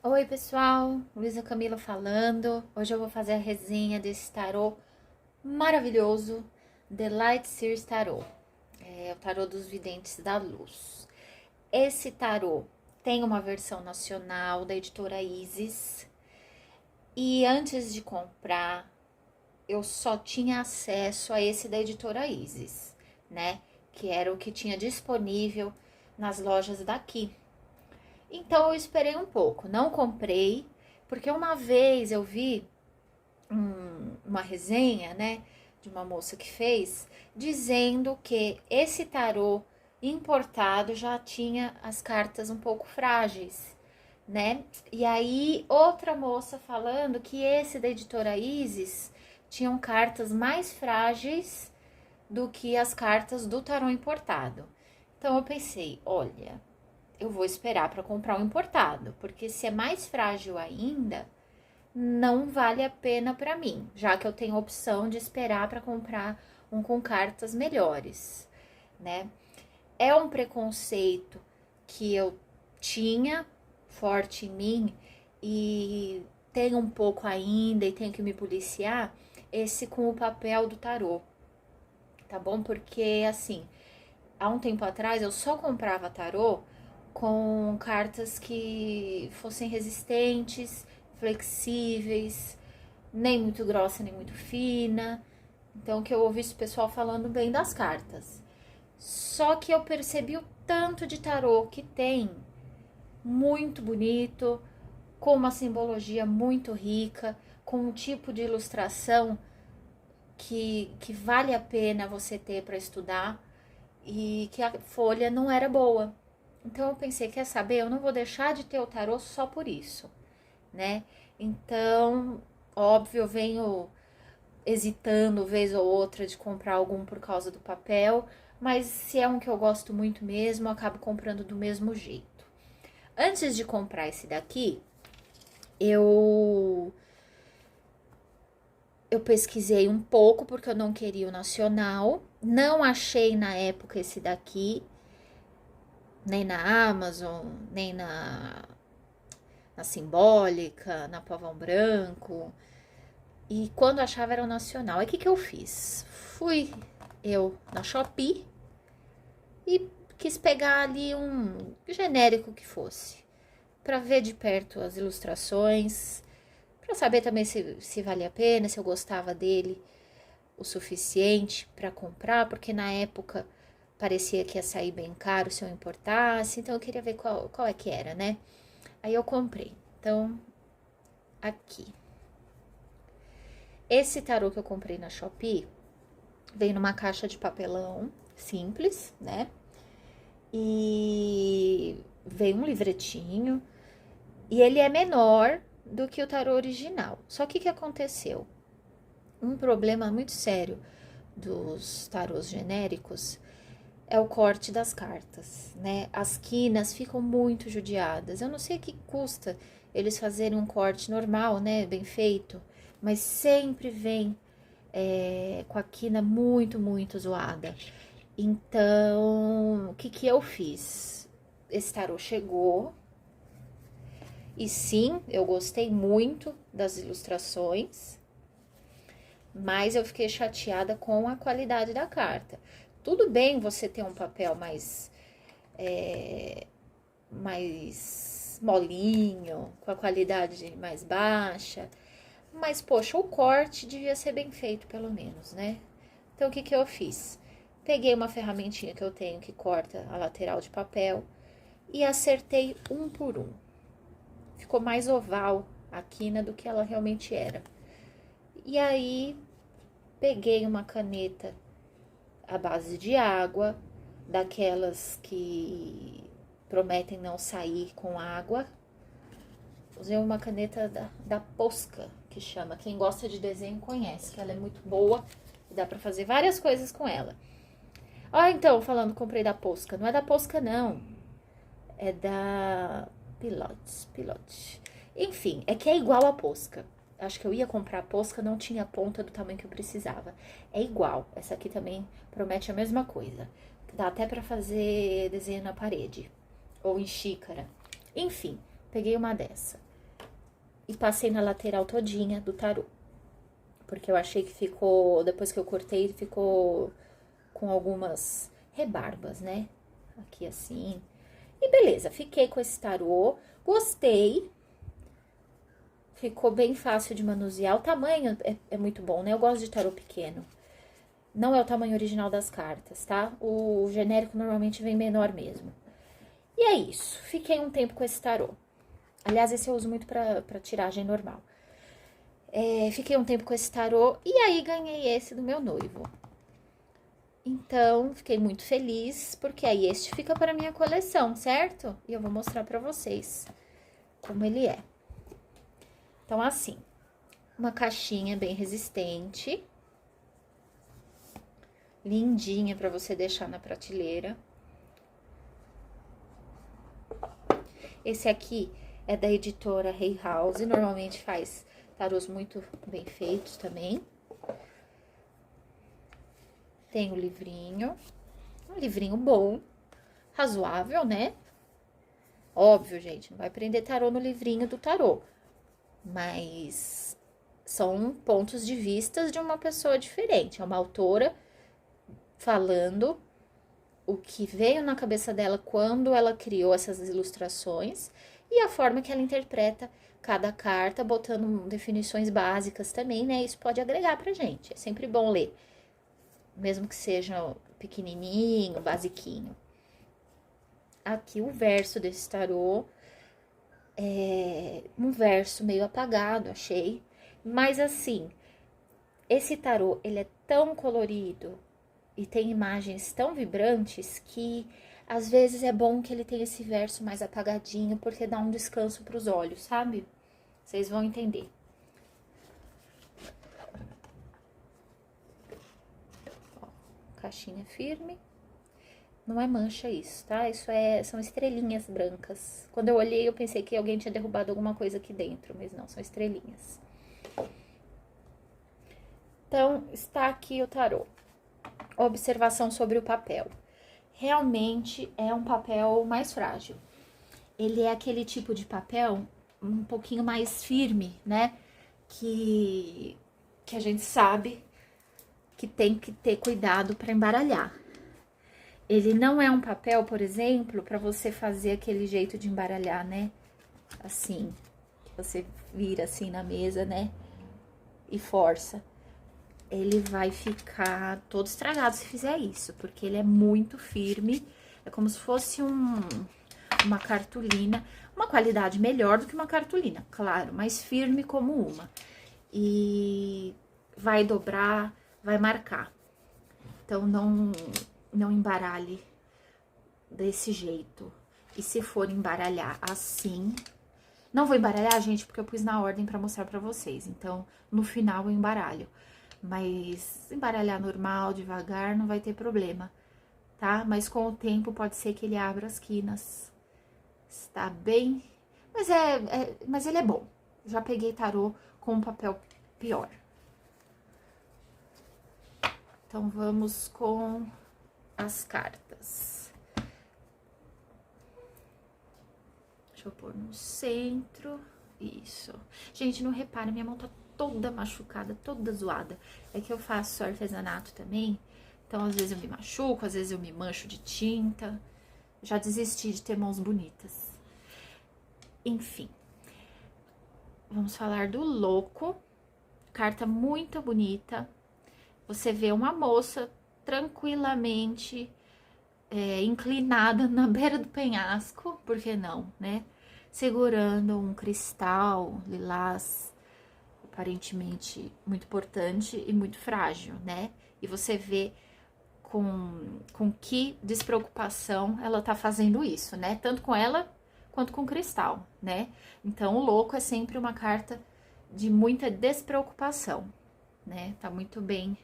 Oi, pessoal, Luísa Camila falando. Hoje eu vou fazer a resenha desse tarô maravilhoso, The Light Series Tarot. É o tarô dos videntes da luz. Esse tarô tem uma versão nacional da editora Isis. E antes de comprar, eu só tinha acesso a esse da editora Isis, né? Que era o que tinha disponível nas lojas daqui. Então eu esperei um pouco, não comprei, porque uma vez eu vi uma resenha, né, de uma moça que fez, dizendo que esse tarô importado já tinha as cartas um pouco frágeis, né? E aí outra moça falando que esse da editora Isis tinham cartas mais frágeis do que as cartas do tarô importado. Então eu pensei, olha, eu vou esperar para comprar o importado, porque se é mais frágil ainda, não vale a pena para mim, já que eu tenho a opção de esperar para comprar um com cartas melhores, né? É um preconceito que eu tinha forte em mim e tenho um pouco ainda e tenho que me policiar, esse com o papel do tarô, tá bom? Porque assim, há um tempo atrás eu só comprava tarô com cartas que fossem resistentes, flexíveis, nem muito grossa nem muito fina. Então que eu ouvi esse pessoal falando bem das cartas. Só que eu percebi o tanto de tarô que tem, muito bonito, com uma simbologia muito rica, com um tipo de ilustração que vale a pena você ter para estudar e que a folha não era boa. Então eu pensei, quer saber? Eu não vou deixar de ter o tarô só por isso, né? Então, óbvio, eu venho hesitando vez ou outra de comprar algum por causa do papel, mas se é um que eu gosto muito mesmo, eu acabo comprando do mesmo jeito. Antes de comprar esse daqui, eu eu pesquisei um pouco porque eu não queria o nacional, não achei na época esse daqui, nem na Amazon, nem na Simbólica, na Pavão Branco. E quando achava era o nacional. Aí o que, que eu fiz? Fui eu na Shopee e quis pegar ali um genérico que fosse, para ver de perto as ilustrações, para saber também se valia a pena, se eu gostava dele o suficiente para comprar, porque na época parecia que ia sair bem caro se eu importasse, então eu queria ver qual é que era, né? Aí eu comprei. Então, aqui. Esse tarô que eu comprei na Shopee vem numa caixa de papelão simples, né? E vem um livretinho. E ele é menor do que o tarô original. Só que o que aconteceu? Um problema muito sério dos tarôs genéricos é o corte das cartas, né? As quinas ficam muito judiadas. Eu não sei o que custa eles fazerem um corte normal, né? Bem feito, mas sempre vem com a quina muito, muito zoada. Então, o que que eu fiz? Esse tarô chegou e sim, eu gostei muito das ilustrações, mas eu fiquei chateada com a qualidade da carta. Tudo bem você ter um papel mais molinho, com a qualidade mais baixa, mas poxa, o corte devia ser bem feito pelo menos, né? Então o que que eu fiz? Peguei uma ferramentinha que eu tenho que corta a lateral de papel e acertei um por um. Ficou mais oval a quina do que ela realmente era. E aí peguei uma caneta à base de água, daquelas que prometem não sair com água. Usei uma caneta da Posca, que chama. Quem gosta de desenho conhece, que ela é muito boa e dá pra fazer várias coisas com ela. Ó, então, falando, comprei da Posca. Não é da Posca, não. É da Pilote. Enfim, é que é igual a Posca. Acho que eu ia comprar a Posca, não tinha ponta do tamanho que eu precisava. É igual. Essa aqui também promete a mesma coisa. Dá até pra fazer desenho na parede. Ou em xícara. Enfim, peguei uma dessa. e passei na lateral todinha do tarô. Porque eu achei que ficou, depois que eu cortei, ficou com algumas rebarbas, né? Aqui assim. E beleza, fiquei com esse tarô, gostei. Ficou bem fácil de manusear. O tamanho é muito bom, né? Eu gosto de tarô pequeno. Não é o tamanho original das cartas, tá? O genérico normalmente vem menor mesmo. E é isso. Fiquei um tempo com esse tarô. Aliás, esse eu uso muito pra tiragem normal. Fiquei um tempo com esse tarô e aí ganhei esse do meu noivo. Então, fiquei muito feliz, porque aí este fica para minha coleção, certo? E eu vou mostrar pra vocês como ele é. Então, assim, uma caixinha bem resistente, lindinha pra você deixar na prateleira. Esse aqui é da editora Hay House, normalmente faz tarôs muito bem feitos também. Tem o livrinho, um livrinho bom, razoável, né? Óbvio, gente, não vai aprender tarô no livrinho do tarô, mas são pontos de vista de uma pessoa diferente. É uma autora falando o que veio na cabeça dela quando ela criou essas ilustrações e a forma que ela interpreta cada carta, botando definições básicas também, né? Isso pode agregar pra gente. É sempre bom ler, mesmo que seja pequenininho, basiquinho. Aqui o verso desse tarô é um verso meio apagado, achei. Mas assim, esse tarô, ele é tão colorido e tem imagens tão vibrantes que às vezes é bom que ele tenha esse verso mais apagadinho, porque dá um descanso para os olhos, sabe? Vocês vão entender. Ó, caixinha firme. Não é mancha isso, tá? Isso são estrelinhas brancas. Quando eu olhei, eu pensei que alguém tinha derrubado alguma coisa aqui dentro, mas não, são estrelinhas. Então, está aqui o tarô. Observação sobre o papel. Realmente é um papel mais frágil. Ele é aquele tipo de papel um pouquinho mais firme, né? Que a gente sabe que tem que ter cuidado para embaralhar. Ele não é um papel, por exemplo, para você fazer aquele jeito de embaralhar, né? Assim, você vira assim na mesa, né? E força. Ele vai ficar todo estragado se fizer isso, porque ele é muito firme. É como se fosse uma cartolina, uma qualidade melhor do que uma cartolina, claro, mas firme como uma. E vai dobrar, vai marcar. Então, não embaralhe desse jeito. E se for embaralhar assim... Não vou embaralhar, gente, porque eu pus na ordem pra mostrar pra vocês. Então, no final eu embaralho. Mas embaralhar normal, devagar, não vai ter problema, tá? Mas com o tempo pode ser que ele abra as quinas. Está bem... Mas ele é bom. Já peguei tarô com um papel pior. Então, vamos com as cartas. Deixa eu pôr no centro. Isso. Gente, não repara, minha mão tá toda machucada, toda zoada. É que eu faço artesanato também. Então, às vezes eu me machuco, às vezes eu me mancho de tinta. Já desisti de ter mãos bonitas. Enfim. Vamos falar do louco. Carta muito bonita. Você vê uma moça tranquilamente inclinada na beira do penhasco, por que não, né? Segurando um cristal lilás, aparentemente muito importante e muito frágil, né? E você vê com que despreocupação ela tá fazendo isso, né? Tanto com ela quanto com o cristal, né? Então, o louco é sempre uma carta de muita despreocupação, né? Tá muito bem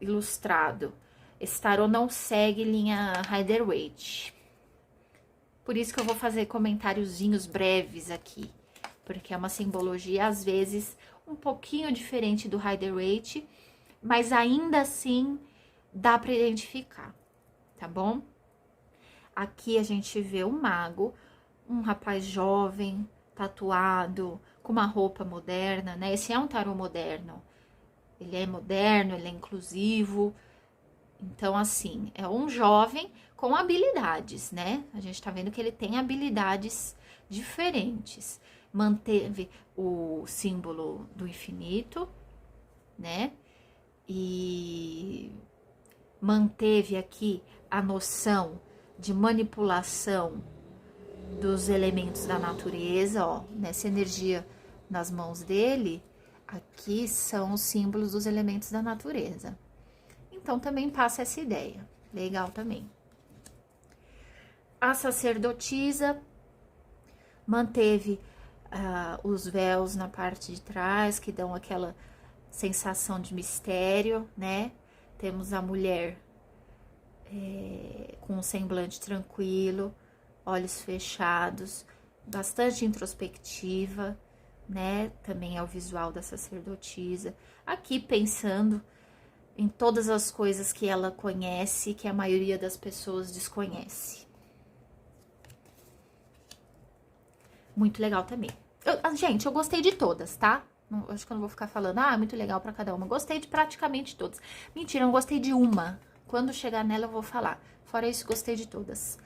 ilustrado. Esse tarô não segue linha Rider-Waite. Por isso que eu vou fazer comentáriozinhos breves aqui, porque é uma simbologia, às vezes, um pouquinho diferente do Rider-Waite, mas ainda assim dá para identificar, tá bom? Aqui a gente vê um mago, um rapaz jovem, tatuado, com uma roupa moderna, né? Esse é um tarô moderno. Ele é moderno, ele é inclusivo. Então, assim, é um jovem com habilidades, né? A gente tá vendo que ele tem habilidades diferentes. Manteve o símbolo do infinito, né? E manteve aqui a noção de manipulação dos elementos da natureza, ó, nessa energia nas mãos dele, aqui são os símbolos dos elementos da natureza. Então, também passa essa ideia. Legal também. A sacerdotisa manteve os véus na parte de trás, que dão aquela sensação de mistério, né? Temos a mulher com um semblante tranquilo, olhos fechados, bastante introspectiva, né? Também é o visual da sacerdotisa. Aqui pensando em todas as coisas que ela conhece, que a maioria das pessoas desconhece. Muito legal também. Gente, eu gostei de todas, tá? Acho que eu não vou ficar falando, muito legal pra cada uma. Gostei de praticamente todas. Mentira, eu não gostei de uma. Quando chegar nela eu vou falar. Fora isso, gostei de todas.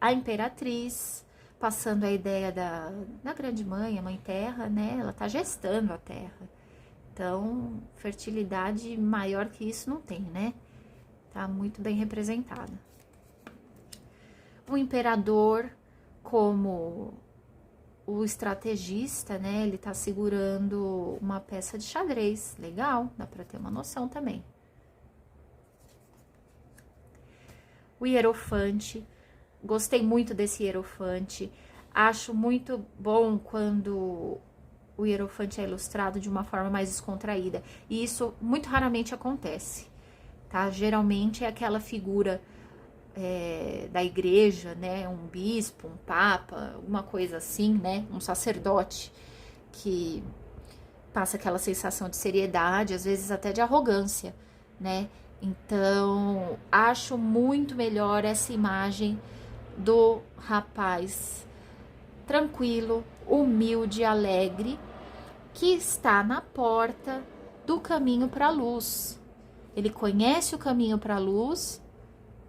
A Imperatriz, passando a ideia da Grande Mãe, a Mãe Terra, né? Ela tá gestando a Terra. Então, fertilidade maior que isso não tem, né? Tá muito bem representada. O Imperador, como o estrategista, né? Ele tá segurando uma peça de xadrez. Legal, dá pra ter uma noção também. O Hierofante, gostei muito desse Hierofante. Acho muito bom quando o Hierofante é ilustrado de uma forma mais descontraída. E isso muito raramente acontece, tá? Geralmente é aquela figura da igreja, né? Um bispo, um papa, uma coisa assim, né? Um sacerdote que passa aquela sensação de seriedade, às vezes até de arrogância, né? Então, acho muito melhor essa imagem do rapaz tranquilo, humilde, alegre, que está na porta do caminho para a luz. Ele conhece o caminho para a luz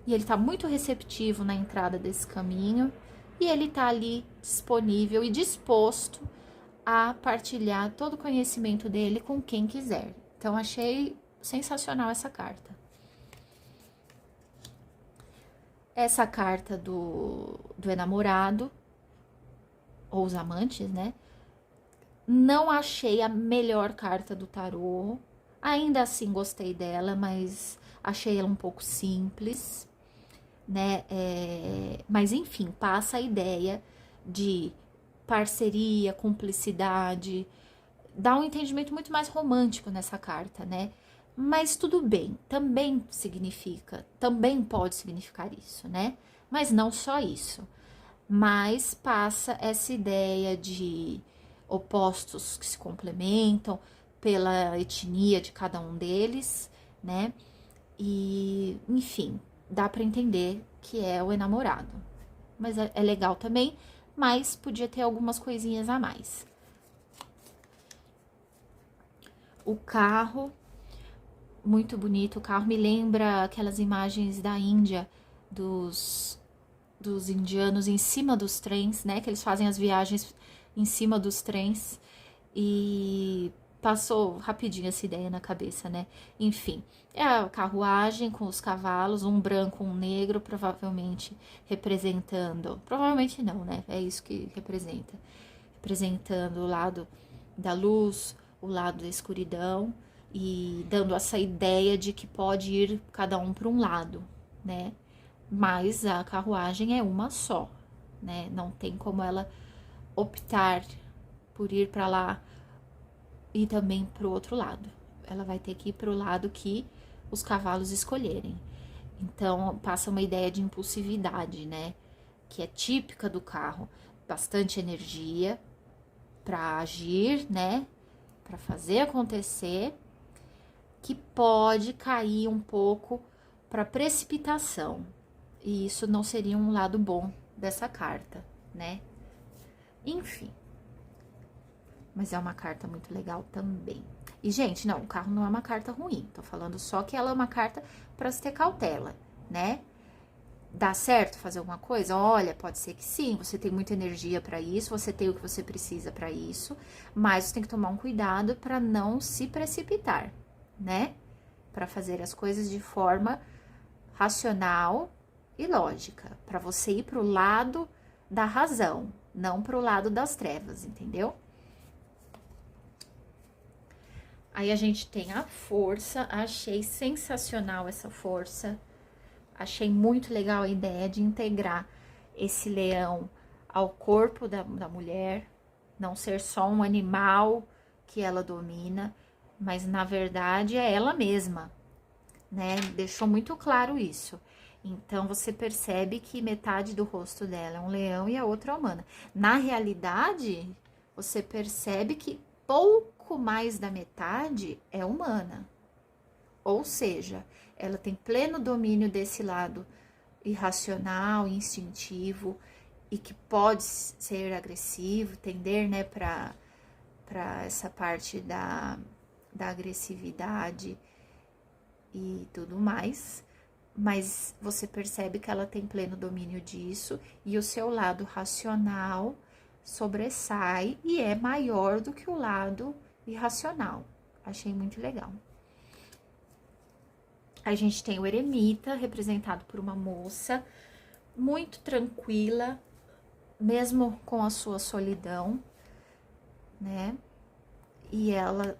e ele está muito receptivo na entrada desse caminho e ele está ali disponível e disposto a partilhar todo o conhecimento dele com quem quiser. Então, achei sensacional essa carta. Essa carta do enamorado, ou os amantes, né? Não achei a melhor carta do tarô. Ainda assim gostei dela, mas achei ela um pouco simples, né? Mas enfim, passa a ideia de parceria, cumplicidade, dá um entendimento muito mais romântico nessa carta, né? Mas tudo bem, também pode significar isso, né? Mas não só isso. Mas passa essa ideia de opostos que se complementam pela etnia de cada um deles, né? E, enfim, dá para entender que é o enamorado. Mas é legal também, mas podia ter algumas coisinhas a mais. O carro, muito bonito. O carro me lembra aquelas imagens da Índia, dos indianos em cima dos trens, né? Que eles fazem as viagens em cima dos trens. E passou rapidinho essa ideia na cabeça, né? Enfim, é a carruagem com os cavalos, um branco, um negro, provavelmente representando... Provavelmente não, né? É isso que representa. Representando o lado da luz, o lado da escuridão, e dando essa ideia de que pode ir cada um para um lado, né? Mas a carruagem é uma só, né? Não tem como ela optar por ir para lá e também para o outro lado. Ela vai ter que ir para o lado que os cavalos escolherem. Então, passa uma ideia de impulsividade, né? Que é típica do carro. Bastante energia para agir, né? Para fazer acontecer, que pode cair um pouco para precipitação. E isso não seria um lado bom dessa carta, né? Enfim. Mas é uma carta muito legal também. E, gente, não, o carro não é uma carta ruim. Tô falando só que ela é uma carta pra se ter cautela, né? Dá certo fazer alguma coisa? Olha, pode ser que sim, você tem muita energia pra isso, você tem o que você precisa pra isso, mas você tem que tomar um cuidado pra não se precipitar, né? Pra fazer as coisas de forma racional e lógica, pra você ir pro lado da razão, não pro lado das trevas, entendeu? Aí a gente tem a força, achei sensacional essa força. Achei muito legal a ideia de integrar esse leão ao corpo da mulher, não ser só um animal que ela domina, mas na verdade é ela mesma, né? Deixou muito claro isso. Então você percebe que metade do rosto dela é um leão e a outra é humana. Na realidade, você percebe que pouco mais da metade é humana. Ou seja, ela tem pleno domínio desse lado irracional, instintivo e que pode ser agressivo, tender, né, para essa parte da agressividade e tudo mais. Mas você percebe que ela tem pleno domínio disso e o seu lado racional sobressai e é maior do que o lado irracional. Achei muito legal. A gente tem o eremita, representado por uma moça, muito tranquila, mesmo com a sua solidão, né? E ela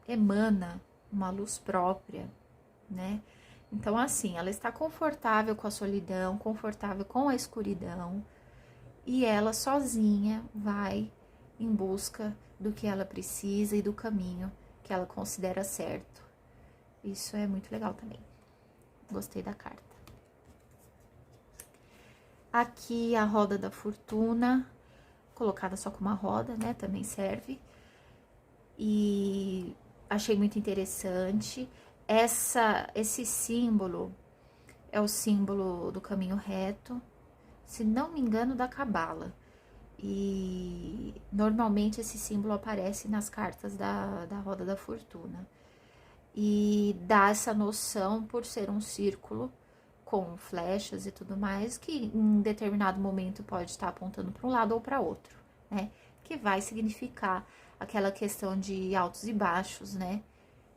emana uma luz própria, né? Então, assim, ela está confortável com a solidão, confortável com a escuridão, e ela sozinha vai em busca do que ela precisa e do caminho que ela considera certo. Isso é muito legal também. Gostei da carta. Aqui a roda da fortuna, colocada só com uma roda, né? Também serve. E achei muito interessante. Esse símbolo é o símbolo do caminho reto, se não me engano, da Cabala. E normalmente esse símbolo aparece nas cartas da roda da fortuna. E dá essa noção, por ser um círculo com flechas e tudo mais, que em determinado momento pode estar apontando para um lado ou para outro, né? Que vai significar aquela questão de altos e baixos, né?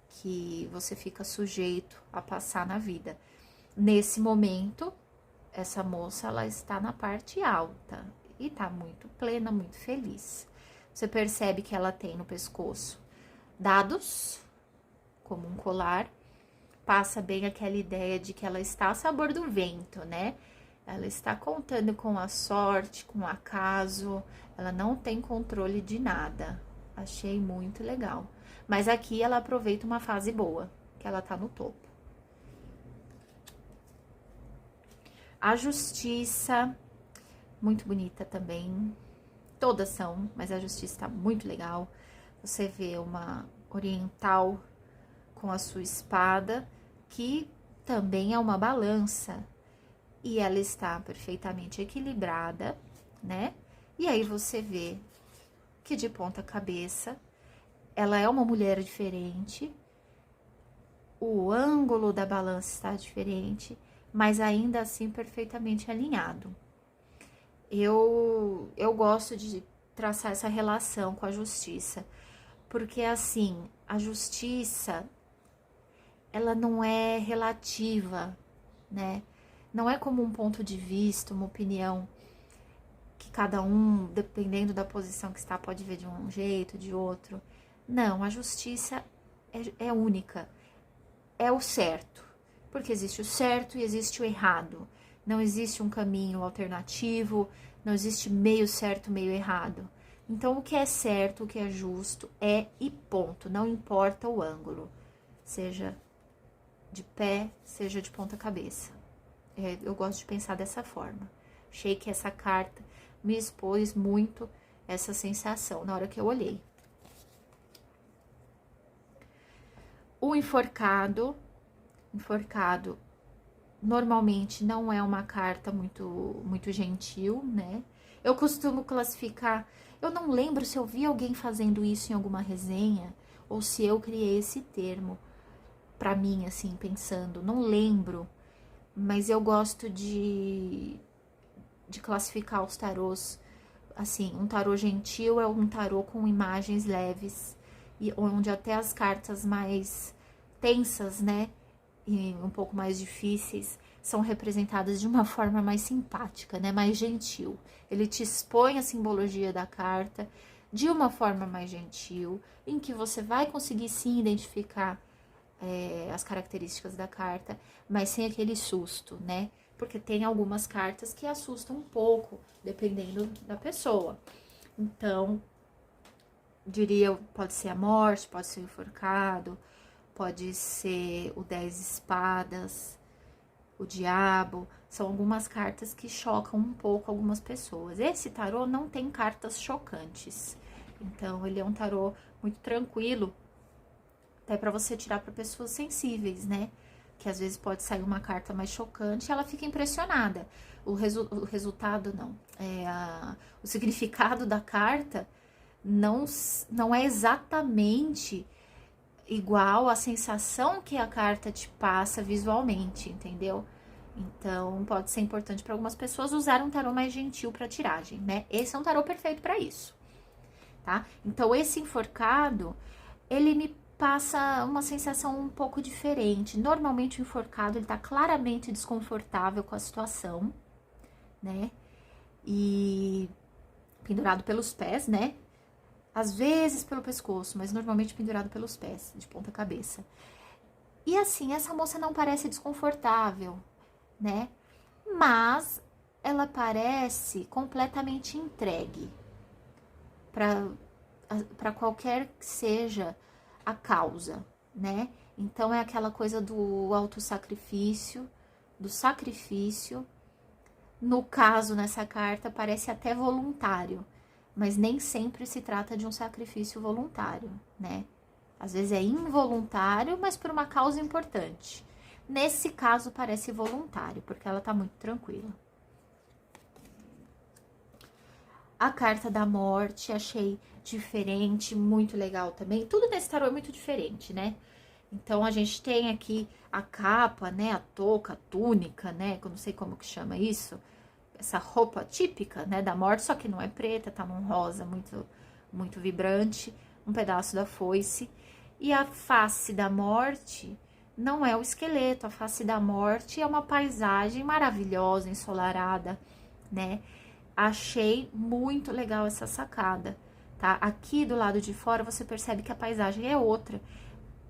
Que você fica sujeito a passar na vida. Nesse momento, essa moça, ela está na parte alta e tá muito plena, muito feliz. Você percebe que ela tem no pescoço dados, como um colar, passa bem aquela ideia de que ela está a sabor do vento, né? Ela está contando com a sorte, com o acaso, ela não tem controle de nada. Achei muito legal. Mas aqui ela aproveita uma fase boa, que ela tá no topo. A justiça, muito bonita também. Todas são, mas a justiça tá muito legal. Você vê uma oriental com a sua espada, que também é uma balança, e ela está perfeitamente equilibrada, né? E aí você vê que de ponta cabeça ela é uma mulher diferente, o ângulo da balança está diferente, mas ainda assim perfeitamente alinhado. Eu gosto de traçar essa relação com a justiça, porque assim, a justiça ela não é relativa, né? Não é como um ponto de vista, uma opinião que cada um, dependendo da posição que está, pode ver de um jeito, de outro. Não, a justiça é única, é o certo, porque existe o certo e existe o errado. Não existe um caminho alternativo, não existe meio certo, meio errado. Então, o que é certo, o que é justo é e ponto, não importa o ângulo, seja de pé, seja de ponta cabeça. Eu gosto de pensar dessa forma. Achei que essa carta me expôs muito essa sensação na hora que eu olhei. O enforcado normalmente não é uma carta muito gentil, né? Eu costumo classificar, eu não lembro se eu vi alguém fazendo isso em alguma resenha ou se eu criei esse termo pra mim, assim, pensando, não lembro, mas eu gosto de classificar os tarôs assim. Um tarô gentil é um tarô com imagens leves e onde até as cartas mais tensas, né, e um pouco mais difíceis, são representadas de uma forma mais simpática, né, mais gentil. Ele te expõe a simbologia da carta de uma forma mais gentil, em que você vai conseguir sim identificar as características da carta, mas sem aquele susto, né? Porque tem algumas cartas que assustam um pouco, dependendo da pessoa. Então, diria, pode ser a morte, pode ser o enforcado, pode ser o 10 espadas, o diabo. São algumas cartas que chocam um pouco algumas pessoas. Esse tarô não tem cartas chocantes. Então, ele é um tarô muito tranquilo, até para você tirar para pessoas sensíveis, né? Que às vezes pode sair uma carta mais chocante e ela fica impressionada. O resultado não. O significado da carta não é exatamente igual à sensação que a carta te passa visualmente, entendeu? Então, pode ser importante para algumas pessoas usar um tarô mais gentil para tiragem, né? Esse é um tarô perfeito para isso, tá? Então, esse enforcado, ele me passa uma sensação um pouco diferente. Normalmente o enforcado, ele tá claramente desconfortável com a situação, né? E pendurado pelos pés, né? Às vezes pelo pescoço, mas normalmente pendurado pelos pés, de ponta cabeça. E assim, essa moça não parece desconfortável, né? Mas ela parece completamente entregue para qualquer que seja a causa, né? Então é aquela coisa do autossacrifício, do sacrifício. No caso, nessa carta, parece até voluntário, mas nem sempre se trata de um sacrifício voluntário, né? Às vezes é involuntário, mas por uma causa importante. Nesse caso, parece voluntário, porque ela tá muito tranquila. A carta da morte, achei diferente, muito legal também. Tudo nesse tarô é muito diferente, né? Então, a gente tem aqui a capa, né? A touca, a túnica, né? Eu não sei como que chama isso. Essa roupa típica, né? Da morte, só que não é preta, tá num rosa muito, muito vibrante. Um pedaço da foice. E a face da morte não é o esqueleto. A face da morte é uma paisagem maravilhosa, ensolarada, né? Achei muito legal essa sacada, tá? Aqui do lado de fora você percebe que a paisagem é outra.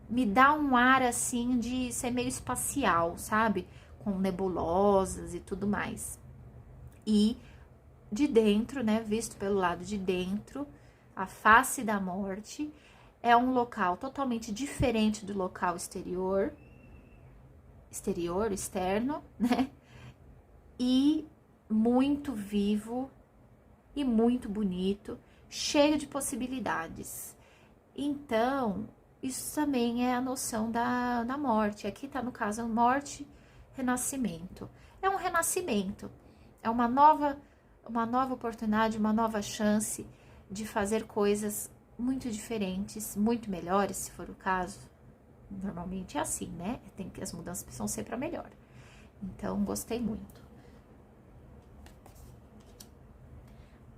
Me dá um ar assim de ser meio espacial, sabe? Com nebulosas e tudo mais. E de dentro, né? Visto pelo lado de dentro, a face da morte é um local totalmente diferente do local externo, né? E muito vivo e muito bonito, cheio de possibilidades. Então, isso também é a noção da morte. Aqui tá, no caso, morte, renascimento. É um renascimento, é uma nova oportunidade, uma nova chance de fazer coisas muito diferentes, muito melhores, se for o caso. Normalmente é assim, né? As mudanças precisam ser para melhor. Então, gostei muito.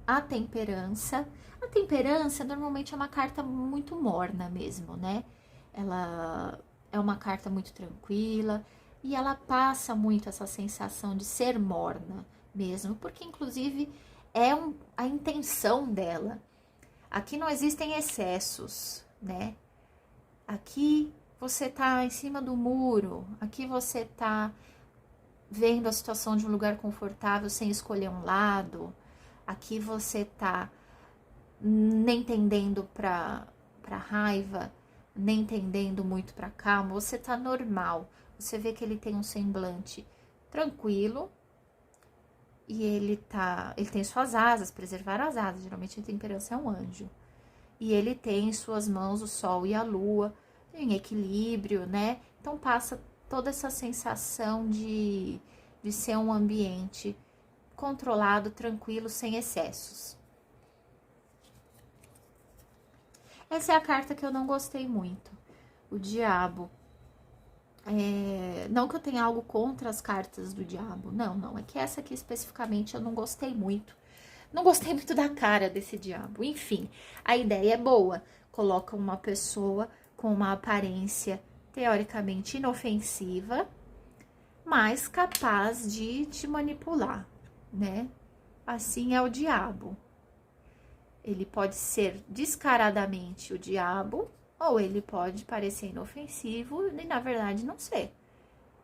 A temperança. A temperança normalmente é uma carta muito morna mesmo, né? Ela é uma carta muito tranquila e ela passa muito essa sensação de ser morna mesmo, porque inclusive a intenção dela. Aqui não existem excessos, né? Aqui você tá em cima do muro, aqui você tá vendo a situação de um lugar confortável sem escolher um lado. Aqui você tá nem tendendo pra raiva, nem tendendo muito pra calma, você tá normal. Você vê que ele tem um semblante tranquilo e ele tem suas asas, preservar as asas. Geralmente a temperança é um anjo. E ele tem em suas mãos o sol e a lua em equilíbrio, né? Então passa toda essa sensação de ser um ambiente controlado, tranquilo, sem excessos. Essa é a carta que eu não gostei muito, o Diabo. Não que eu tenha algo contra as cartas do Diabo, não, é que essa aqui especificamente eu não gostei muito. Não gostei muito da cara desse Diabo. Enfim, a ideia é boa. Coloca uma pessoa com uma aparência teoricamente inofensiva, mas capaz de te manipular, né? Assim é o Diabo. Ele pode ser descaradamente o diabo, ou ele pode parecer inofensivo e, na verdade, não ser.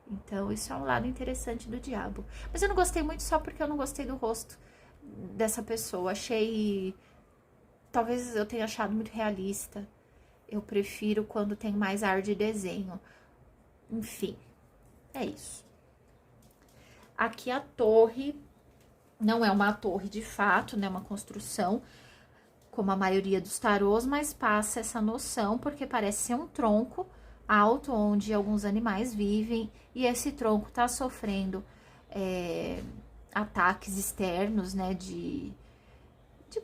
Então, isso é um lado interessante do diabo. Mas eu não gostei muito só porque eu não gostei do rosto dessa pessoa. Achei... Talvez eu tenha achado muito realista. Eu prefiro quando tem mais ar de desenho. Enfim, é isso. Aqui a torre não é uma torre de fato, né? Uma construção, como a maioria dos tarôs, mas passa essa noção, porque parece ser um tronco alto, onde alguns animais vivem, e esse tronco tá sofrendo ataques externos, né, de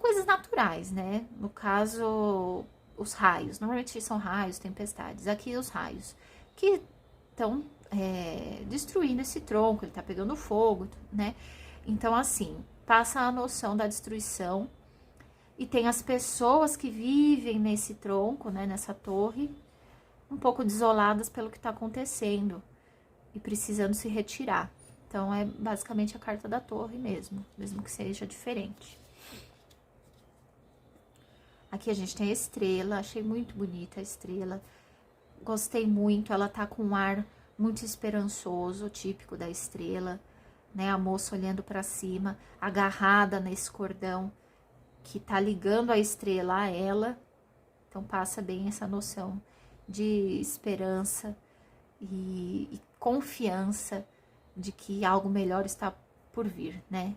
coisas naturais, né, no caso, os raios, normalmente são raios, tempestades, aqui os raios, que estão destruindo esse tronco, ele tá pegando fogo, né, então assim, passa a noção da destruição. E tem as pessoas que vivem nesse tronco, né, nessa torre, um pouco desoladas pelo que está acontecendo e precisando se retirar. Então, é basicamente a carta da torre mesmo que seja diferente. Aqui a gente tem a estrela, achei muito bonita a estrela. Gostei muito, ela tá com um ar muito esperançoso, típico da estrela, né? A moça olhando para cima, agarrada nesse cordão que tá ligando a estrela a ela, então passa bem essa noção de esperança e confiança de que algo melhor está por vir, né?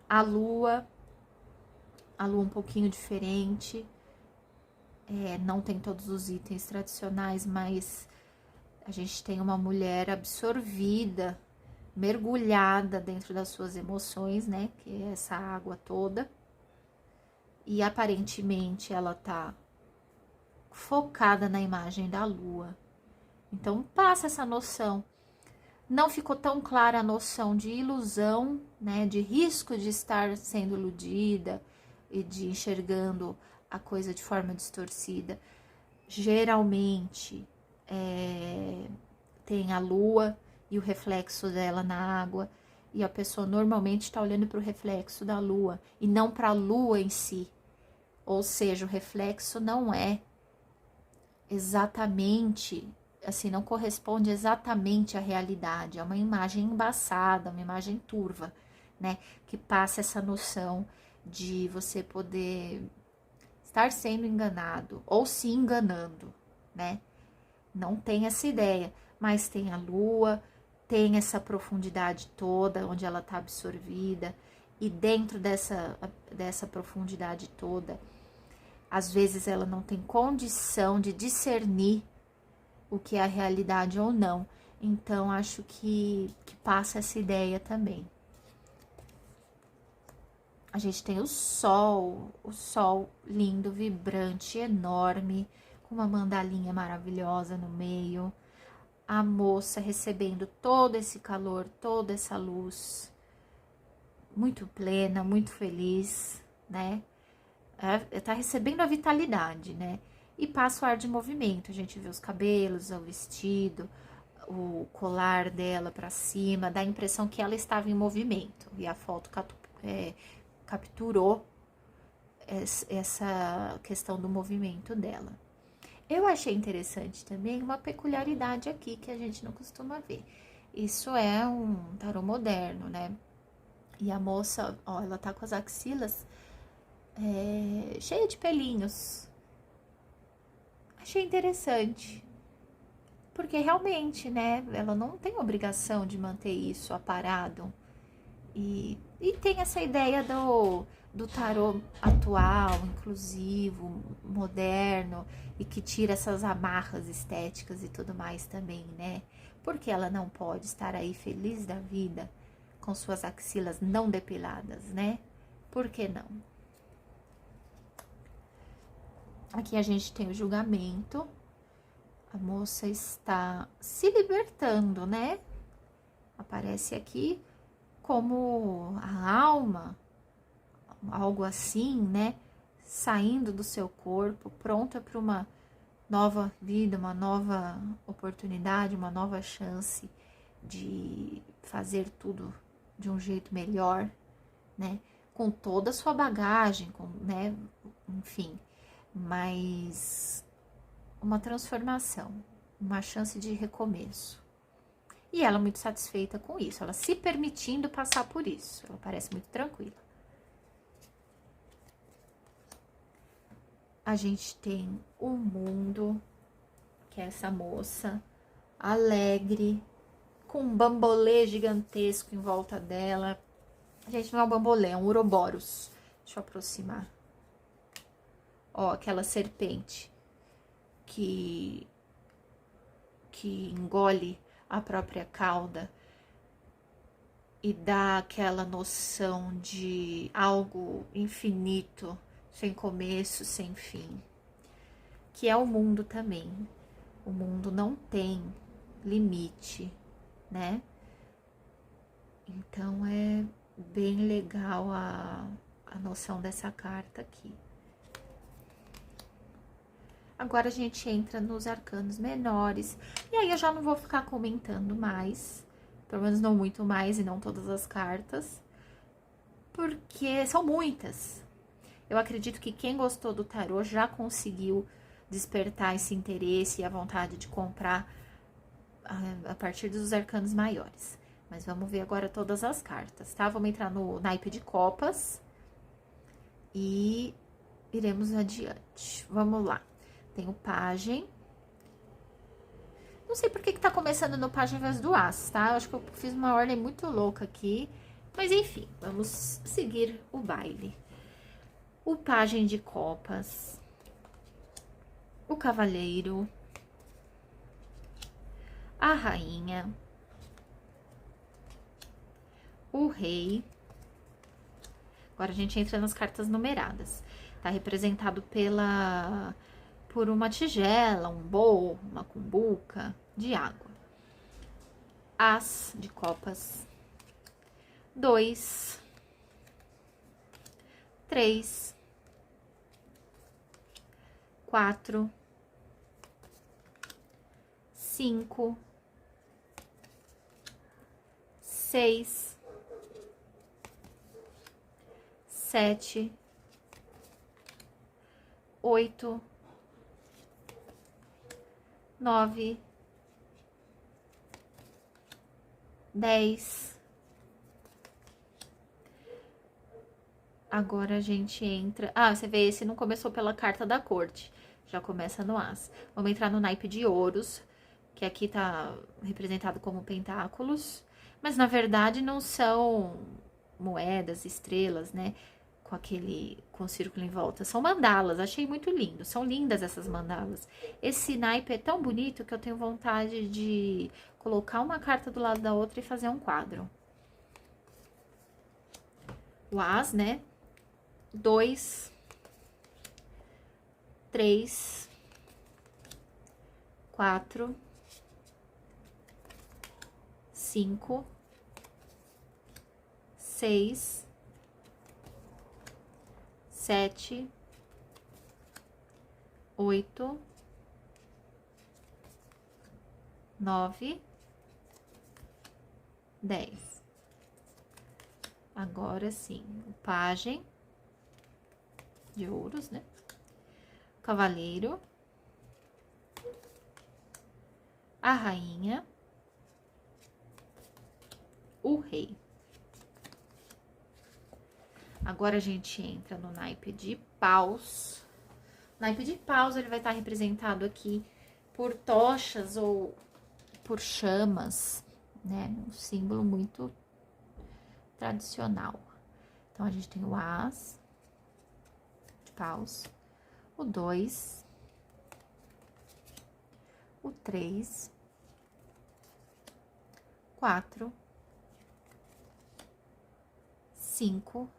A lua um pouquinho diferente, não tem todos os itens tradicionais, mas a gente tem uma mulher absorvida, mergulhada dentro das suas emoções, né? Que é essa água toda. E aparentemente ela tá focada na imagem da lua. Então passa essa noção. Não ficou tão clara a noção de ilusão, né? De risco de estar sendo iludida e de enxergando a coisa de forma distorcida. Geralmente tem a lua e o reflexo dela na água, e a pessoa normalmente está olhando para o reflexo da lua e não para a lua em si. Ou seja, o reflexo não é exatamente, assim, não corresponde exatamente à realidade, é uma imagem embaçada, uma imagem turva, né? Que passa essa noção de você poder estar sendo enganado ou se enganando, né? Não tem essa ideia, mas tem a lua, tem essa profundidade toda, onde ela está absorvida, e dentro dessa profundidade toda, às vezes ela não tem condição de discernir o que é a realidade ou não. Então, acho que passa essa ideia também. A gente tem o sol lindo, vibrante, enorme, com uma mandalinha maravilhosa no meio. A moça recebendo todo esse calor, toda essa luz, muito plena, muito feliz, né? Tá recebendo a vitalidade, né? E passa o ar de movimento, a gente vê os cabelos, o vestido, o colar dela pra cima, dá a impressão que ela estava em movimento. E a foto capturou essa questão do movimento dela. Eu achei interessante também uma peculiaridade aqui que a gente não costuma ver. Isso é um tarô moderno, né? E a moça, ó, ela tá com as axilas cheia de pelinhos. Achei interessante. Porque realmente, né? Ela não tem obrigação de manter isso aparado. E tem essa ideia do tarô atual, inclusivo, moderno, e que tira essas amarras estéticas e tudo mais também, né? Por que ela não pode estar aí feliz da vida com suas axilas não depiladas, né? Por que não? Aqui a gente tem o julgamento. A moça está se libertando, né? Aparece aqui como a alma, algo assim, né? Saindo do seu corpo, pronta para uma nova vida, uma nova oportunidade, uma nova chance de fazer tudo de um jeito melhor, né? Com toda a sua bagagem, né? Enfim, mas uma transformação, uma chance de recomeço. E ela muito satisfeita com isso, ela se permitindo passar por isso, ela parece muito tranquila. A gente tem o mundo, que é essa moça alegre, com um bambolê gigantesco em volta dela. Gente, não é um bambolê, é um uroboros. Deixa eu aproximar. Ó, aquela serpente que engole a própria cauda e dá aquela noção de algo infinito, sem começo, sem fim, que é o mundo também. O mundo não tem limite, né? Então é bem legal a noção dessa carta aqui. Agora a gente entra nos arcanos menores, e aí eu já não vou ficar comentando mais, pelo menos não muito mais e não todas as cartas, porque são muitas. Eu acredito que quem gostou do tarô já conseguiu despertar esse interesse e a vontade de comprar a partir dos arcanos maiores. Mas vamos ver agora todas as cartas, tá? Vamos entrar no naipe de copas e iremos adiante. Vamos lá. Tem o pajem. Não sei por que tá começando no pajem ao invés do as, tá? Eu acho que eu fiz uma ordem muito louca aqui. Mas enfim, vamos seguir o baile. O pajem de copas. O cavaleiro. A rainha. O rei. Agora a gente entra nas cartas numeradas. Tá representado por uma tigela, um bowl, uma cumbuca de água. As de copas. 2, 3, 4, 5, 6, 7, 8, 9, 10. Agora a gente entra... Ah, você vê, esse não começou pela carta da corte. Já começa no as. Vamos entrar no naipe de ouros, que aqui tá representado como pentáculos. Mas, na verdade, não são moedas, estrelas, né? Com círculo em volta. São mandalas, achei muito lindo. São lindas essas mandalas. Esse naipe é tão bonito que eu tenho vontade de colocar uma carta do lado da outra e fazer um quadro. O as, né? 2, 3, 4, 5, 6, 7, 8, 9, 10. Agora sim, o pajem de ouros, né? Cavaleiro, a rainha, o rei. Agora a gente entra no naipe de paus. O naipe de paus, ele vai estar representado aqui por tochas ou por chamas, né? Um símbolo muito tradicional. Então, a gente tem o as de paus, o 2, o 3, 4, 5,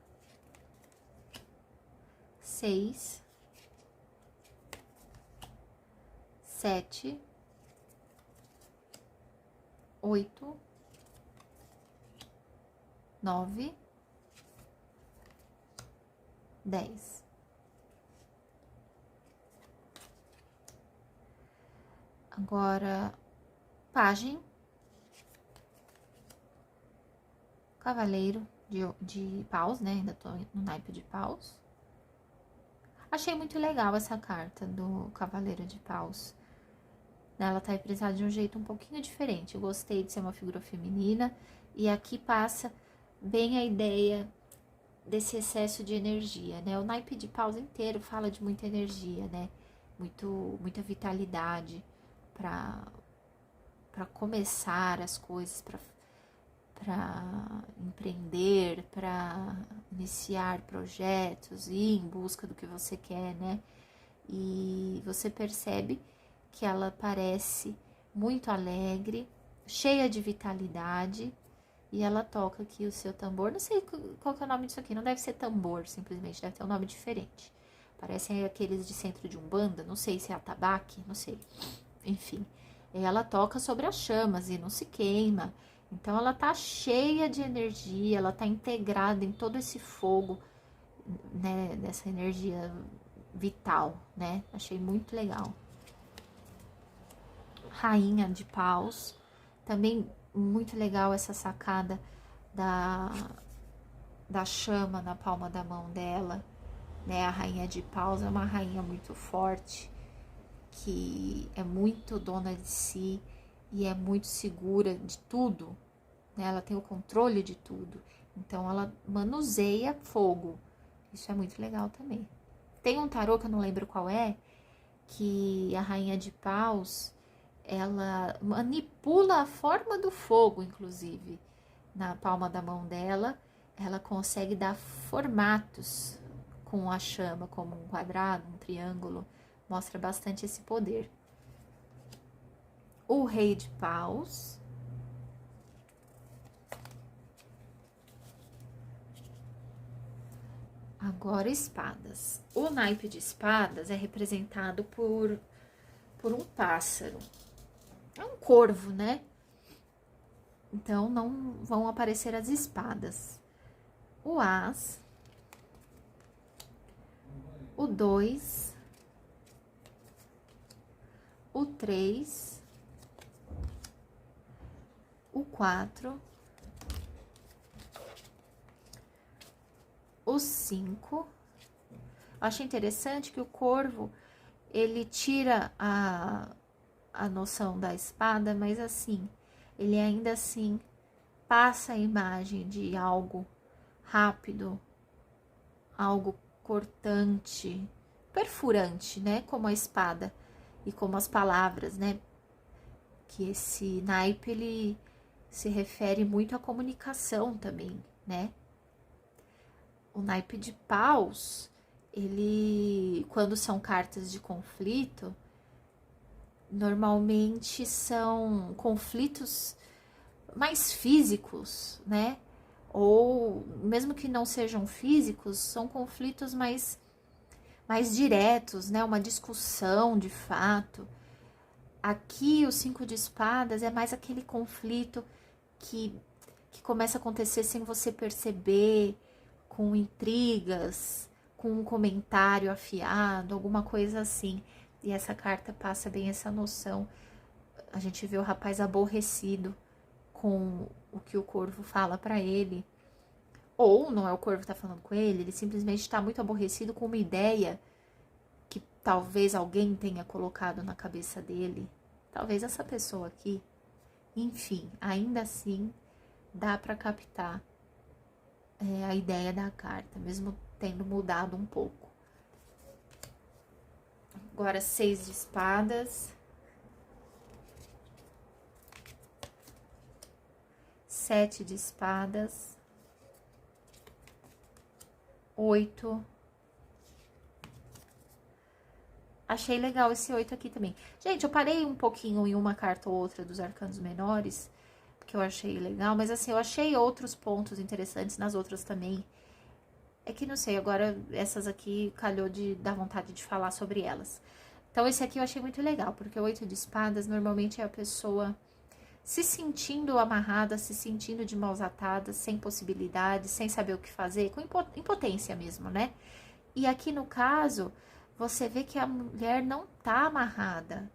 6, 7, 8, 9, 10. Agora, pajem, cavaleiro de paus, né? Ainda tô no naipe de paus. Achei muito legal essa carta do cavaleiro de paus. Ela tá representada de um jeito um pouquinho diferente. Eu gostei de ser uma figura feminina. E aqui passa bem a ideia desse excesso de energia, né? O naipe de paus inteiro fala de muita energia, né? Muita vitalidade para começar as coisas, para empreender, para iniciar projetos, ir em busca do que você quer, né? E você percebe que ela parece muito alegre, cheia de vitalidade, e ela toca aqui o seu tambor. Não sei qual que é o nome disso aqui, não deve ser tambor, simplesmente, deve ter um nome diferente. Parecem aqueles de centro de umbanda, não sei se é atabaque, não sei. Enfim, ela toca sobre as chamas e não se queima. Então, ela tá cheia de energia, ela tá integrada em todo esse fogo, né, dessa energia vital, né? Achei muito legal. Rainha de paus, também muito legal essa sacada da chama na palma da mão dela, né? A rainha de paus é uma rainha muito forte, que é muito dona de si e é muito segura de tudo, né? Ela tem o controle de tudo, então ela manuseia fogo. Isso é muito legal também. Tem um tarô que eu não lembro qual é, que a rainha de paus, ela manipula a forma do fogo, inclusive, na palma da mão dela. Ela consegue dar formatos com a chama, como um quadrado, um triângulo. Mostra bastante esse poder. O rei de paus. Agora, espadas. O naipe de espadas é representado por um pássaro. É um corvo, né? Então, não vão aparecer as espadas. O as, o 2, o 3, o 4, o 5. Acho interessante que o corvo, ele tira a noção da espada, mas assim, ele ainda assim passa a imagem de algo rápido, algo cortante, perfurante, né? Como a espada e como as palavras, né? Que esse naipe, ele se refere muito à comunicação também, né? O naipe de paus, ele, quando são cartas de conflito, normalmente são conflitos mais físicos, né? Ou mesmo que não sejam físicos, são conflitos mais diretos, né? Uma discussão de fato. Aqui, o 5 de espadas é mais aquele conflito que começa a acontecer sem você perceber, com intrigas, com um comentário afiado, alguma coisa assim. E essa carta passa bem essa noção. A gente vê o rapaz aborrecido com o que o corvo fala para ele. Ou não é o corvo que tá falando com ele simplesmente está muito aborrecido com uma ideia que talvez alguém tenha colocado na cabeça dele. Talvez essa pessoa aqui. Enfim, ainda assim, dá para captar a ideia da carta, mesmo tendo mudado um pouco. Agora, 6 de espadas. 7 de espadas. 8. Achei legal esse 8 aqui também. Gente, eu parei um pouquinho em uma carta ou outra dos arcanos menores, que eu achei legal, mas assim, eu achei outros pontos interessantes nas outras também. É que não sei, agora essas aqui calhou de dar vontade de falar sobre elas. Então, esse aqui eu achei muito legal, porque o 8 de espadas normalmente é a pessoa se sentindo amarrada, se sentindo de mãos atadas, sem possibilidade, sem saber o que fazer, com impotência mesmo, né? E aqui no caso, você vê que a mulher não tá amarrada.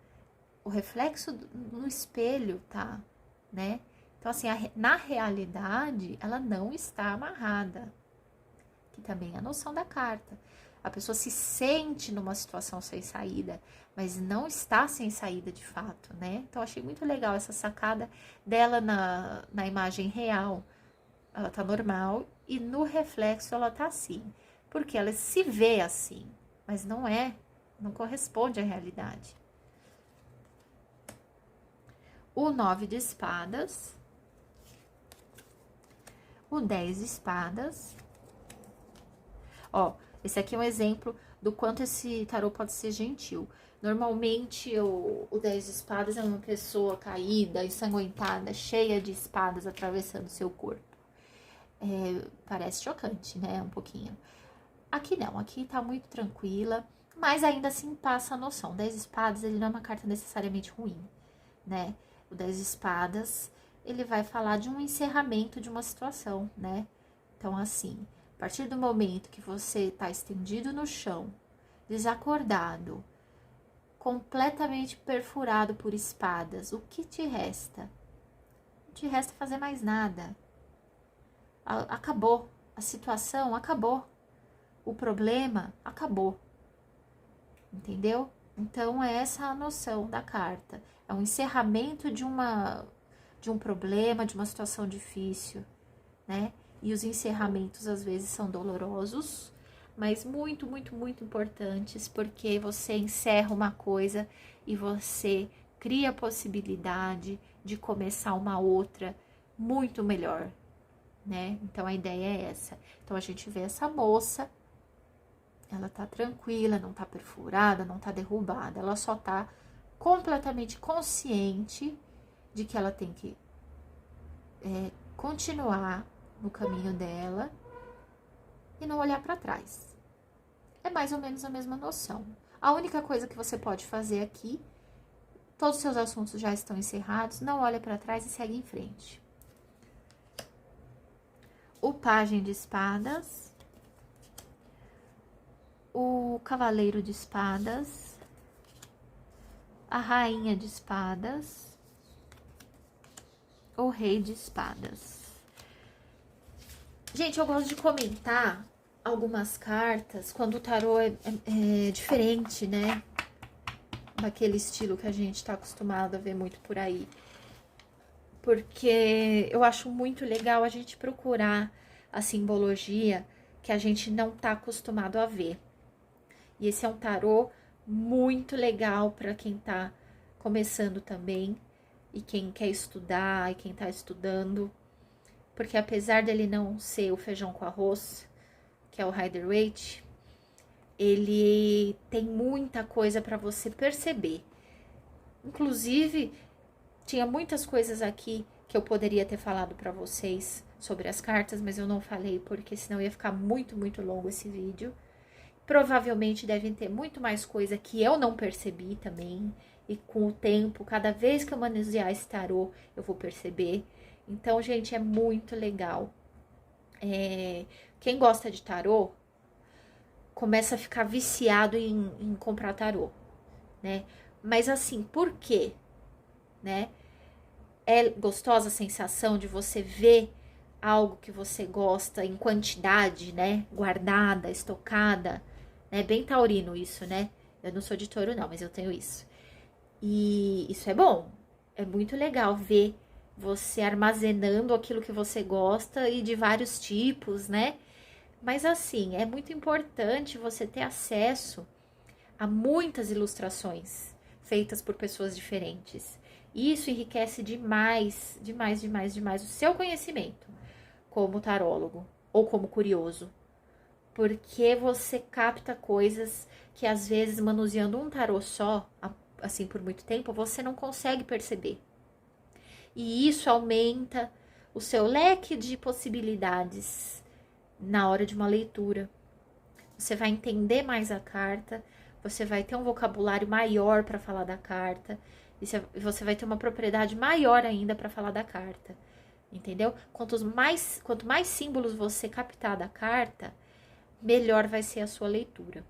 O reflexo no espelho tá, né? Então, assim, na realidade, ela não está amarrada. Que também é a noção da carta. A pessoa se sente numa situação sem saída, mas não está sem saída de fato, né? Então, achei muito legal essa sacada dela na imagem real. Ela tá normal e no reflexo ela tá assim. Porque ela se vê assim, mas não corresponde à realidade. O 9 de espadas, o 10 de espadas. Ó, esse aqui é um exemplo do quanto esse tarô pode ser gentil. Normalmente, o 10 de espadas é uma pessoa caída, ensanguentada, cheia de espadas atravessando seu corpo. Parece chocante, né? Um pouquinho. Aqui não, aqui tá muito tranquila, mas ainda assim passa a noção. 10 de espadas, ele não é uma carta necessariamente ruim, né? O 10 de espadas, ele vai falar de um encerramento de uma situação, né? Então, assim, a partir do momento que você tá estendido no chão, desacordado, completamente perfurado por espadas, o que te resta? Não te resta fazer mais nada. Acabou. A situação acabou. O problema acabou. Entendeu? Então, é essa a noção da carta. É um encerramento de um problema, de uma situação difícil, né? E os encerramentos, às vezes, são dolorosos, mas muito, muito, muito importantes, porque você encerra uma coisa e você cria a possibilidade de começar uma outra muito melhor, né? Então, a ideia é essa. Então, a gente vê essa moça, ela tá tranquila, não tá perfurada, não tá derrubada, ela só tá completamente consciente de que ela tem que continuar no caminho dela e não olhar para trás. É mais ou menos a mesma noção. A única coisa que você pode fazer aqui, todos os seus assuntos já estão encerrados, não olha para trás e segue em frente. O pajem de espadas, o cavaleiro de espadas, a rainha de espadas, o rei de espadas. Gente, eu gosto de comentar algumas cartas quando o tarô é diferente, né? Daquele estilo que a gente tá acostumado a ver muito por aí. Porque eu acho muito legal a gente procurar a simbologia que a gente não tá acostumado a ver. E esse é um tarô muito legal para quem tá começando também, e quem quer estudar, e quem tá estudando. Porque apesar dele não ser o feijão com arroz, que é o Rider-Waite, ele tem muita coisa para você perceber. Inclusive, tinha muitas coisas aqui que eu poderia ter falado para vocês sobre as cartas, mas eu não falei porque senão ia ficar muito, muito longo esse vídeo. Provavelmente devem ter muito mais coisa que eu não percebi também, e com o tempo, cada vez que eu manusear esse tarô, eu vou perceber. Então, gente, é muito legal. Quem gosta de tarô, começa a ficar viciado em comprar tarô, né? Mas assim, por quê? Né? É gostosa a sensação de você ver algo que você gosta em quantidade, né? Guardada, estocada, né? Bem taurino isso, né? Eu não sou de touro não, mas eu tenho isso. E isso é bom. É muito legal ver você armazenando aquilo que você gosta e de vários tipos, né? Mas assim, é muito importante você ter acesso a muitas ilustrações feitas por pessoas diferentes. Isso enriquece demais, demais, demais, demais o seu conhecimento como tarólogo ou como curioso. Porque você capta coisas que às vezes manuseando um tarô só, assim por muito tempo, você não consegue perceber. E isso aumenta o seu leque de possibilidades na hora de uma leitura. Você vai entender mais a carta, você vai ter um vocabulário maior para falar da carta, e você vai ter uma propriedade maior ainda para falar da carta, entendeu? Quanto mais símbolos você captar da carta, melhor vai ser a sua leitura.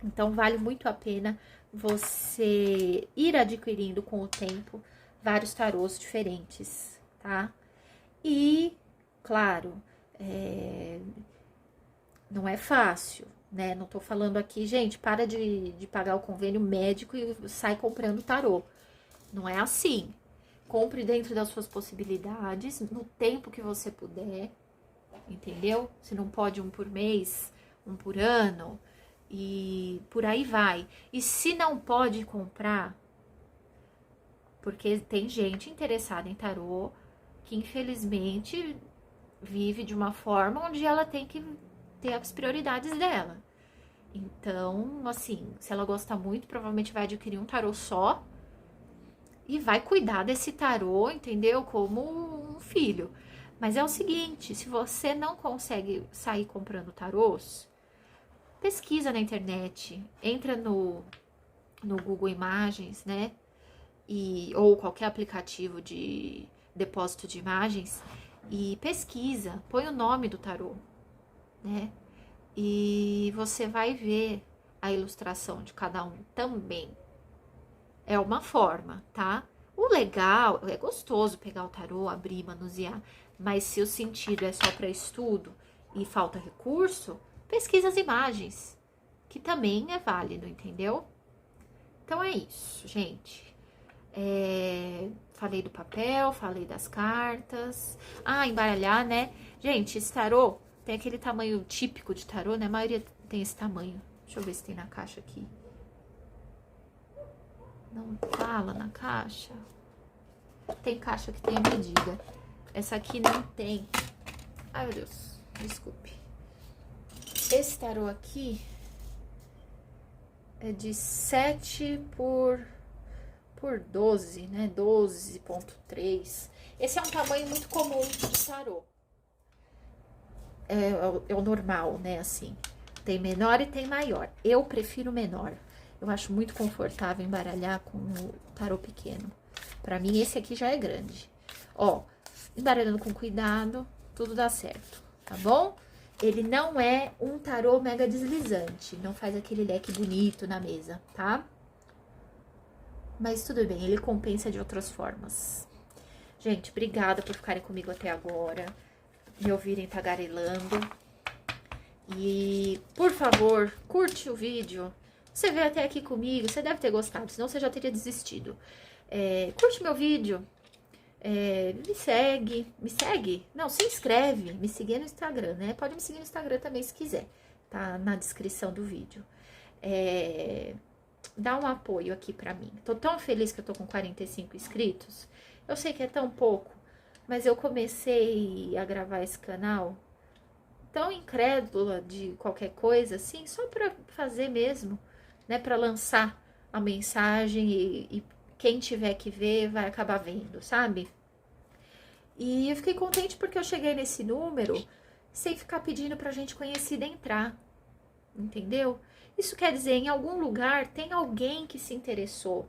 Então, vale muito a pena você ir adquirindo com o tempo vários tarôs diferentes, tá? E, claro, não é fácil, né? Não tô falando aqui, gente, para de pagar o convênio médico e sai comprando tarô. Não é assim. Compre dentro das suas possibilidades, no tempo que você puder, entendeu? Se não pode um por mês, um por ano, e por aí vai. E se não pode comprar, porque tem gente interessada em tarô que infelizmente vive de uma forma onde ela tem que ter as prioridades dela. Então, assim, se ela gosta muito, provavelmente vai adquirir um tarô só e vai cuidar desse tarô, entendeu? Como um filho. Mas é o seguinte, se você não consegue sair comprando tarôs, pesquisa na internet, entra no Google Imagens, né? Ou qualquer aplicativo de depósito de imagens e pesquisa, põe o nome do tarô, né? E você vai ver a ilustração de cada um também. É uma forma, tá? O legal, é gostoso pegar o tarô, abrir, manusear, mas se o sentido é só para estudo e falta recurso, pesquisa as imagens, que também é válido, entendeu? Então é isso, gente. Falei do papel, falei das cartas. Embaralhar, né? Gente, esse tarô tem aquele tamanho típico de tarô, né? A maioria tem esse tamanho. Deixa eu ver se tem na caixa aqui. Não fala na caixa. Tem caixa que tem a medida. Essa aqui não tem. Ai, meu Deus. Desculpe. Esse tarô aqui é de 7 por 12, né? 12,3. Esse é um tamanho muito comum de tarô. É o normal, né? Assim. Tem menor e tem maior. Eu prefiro menor. Eu acho muito confortável embaralhar com o tarô pequeno. Pra mim, esse aqui já é grande. Ó, embaralhando com cuidado, tudo dá certo, tá bom? Ele não é um tarô mega deslizante. Não faz aquele leque bonito na mesa, tá? Mas tudo bem, ele compensa de outras formas. Gente, obrigada por ficarem comigo até agora. Me ouvirem tagarelando. E, por favor, curte o vídeo. Você veio até aqui comigo, você deve ter gostado, senão você já teria desistido. Curte meu vídeo. Me segue? Não, se inscreve, me siga no Instagram, né? Pode me seguir no Instagram também se quiser, tá na descrição do vídeo. Dá um apoio aqui pra mim. Tô tão feliz que eu tô com 45 inscritos. Eu sei que é tão pouco, mas eu comecei a gravar esse canal tão incrédula de qualquer coisa, assim, só pra fazer mesmo, né? Pra lançar a mensagem e quem tiver que ver vai acabar vendo, sabe? E eu fiquei contente porque eu cheguei nesse número sem ficar pedindo pra gente conhecida entrar, entendeu? Isso quer dizer, em algum lugar tem alguém que se interessou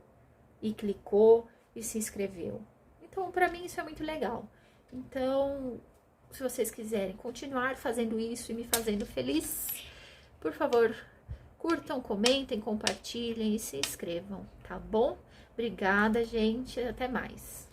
e clicou e se inscreveu. Então, pra mim isso é muito legal. Então, se vocês quiserem continuar fazendo isso e me fazendo feliz, por favor, curtam, comentem, compartilhem e se inscrevam, tá bom? Obrigada, gente. Até mais.